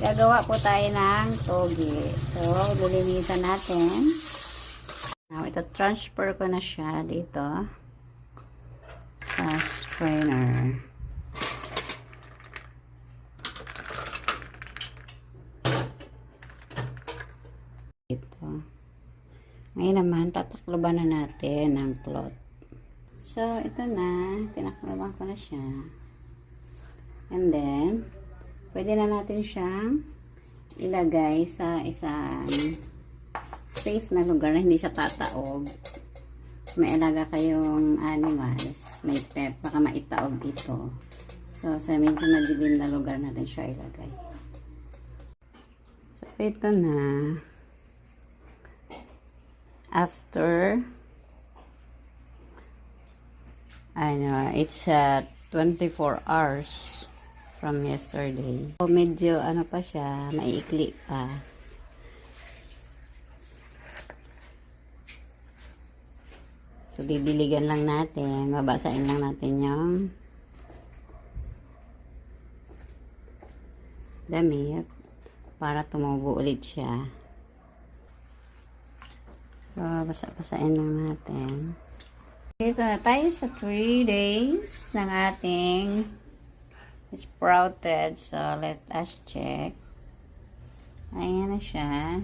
Gagawa po tayo ng toge. So, lilinisan natin. Now, ito transfer ko na siya dito sa strainer. Ito. Ngayon naman, tatakloban na natin ang cloth. So, ito na. Tinakloban ko na siya. And then, pwede na natin siyang ilagay sa isang safe na lugar na hindi siya tataog. May alaga kayong animals, may pet, baka maitaog ito. So, sa medyo madilim na lugar natin siya ilagay. So, ito na. After, it's 24 hours from yesterday. So, medyo pa siya, maiikli pa. So, didiligan lang natin, babasain lang natin yung damit para tumubo ulit siya. So, basa-basain lang natin. Dito na tayo sa 3 days ng ating sprouted. So, let us check. Ayan na siya.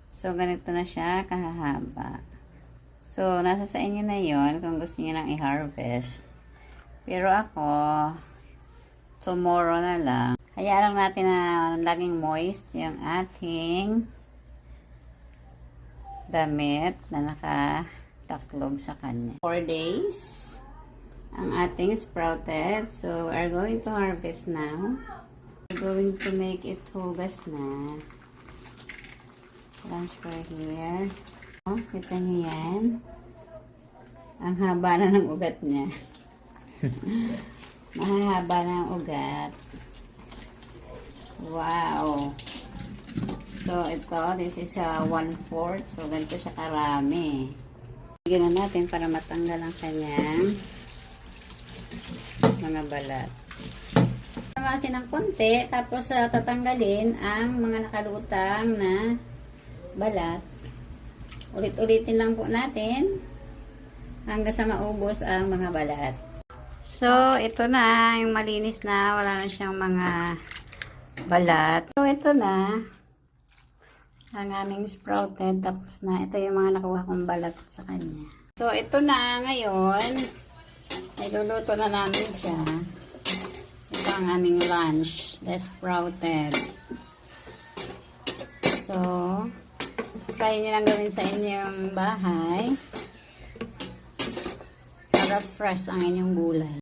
So, ganito na siya kahahaba. So, nasa sa inyo na yon kung gusto niyo nang i-harvest. Pero ako, tomorrow na lang. Hayaan lang natin na laging moist yung ating damit na nakataklob sa kanya. 4 days ang ating sprouted. So, we are going to harvest now. We're going to make it hugas na. Transfer here. Oh, kita nyo yan. Ang haba na ng ugat niya. Mahahaba na ang ugat. Wow! So, ito, this is 1/4. So, ganito siya karami. Bigyan na natin para matanggal ang kanyang mga balat. Tamasin ng konti, tapos tatanggalin ang mga nakalutang na balat. Ulit-ulitin lang po natin hanggang sa maubos ang mga balat. So, ito na, yung malinis na, wala na siyang mga balat. So, ito na ang aming sprouted, tapos na ito yung mga nakuha kong balat sa kanya. So, ito na ngayon, iluluto na namin siya. Ito ang aming lunch, the sprouted. So, try nyo lang gawin sa inyong bahay para fresh ang inyong gulay.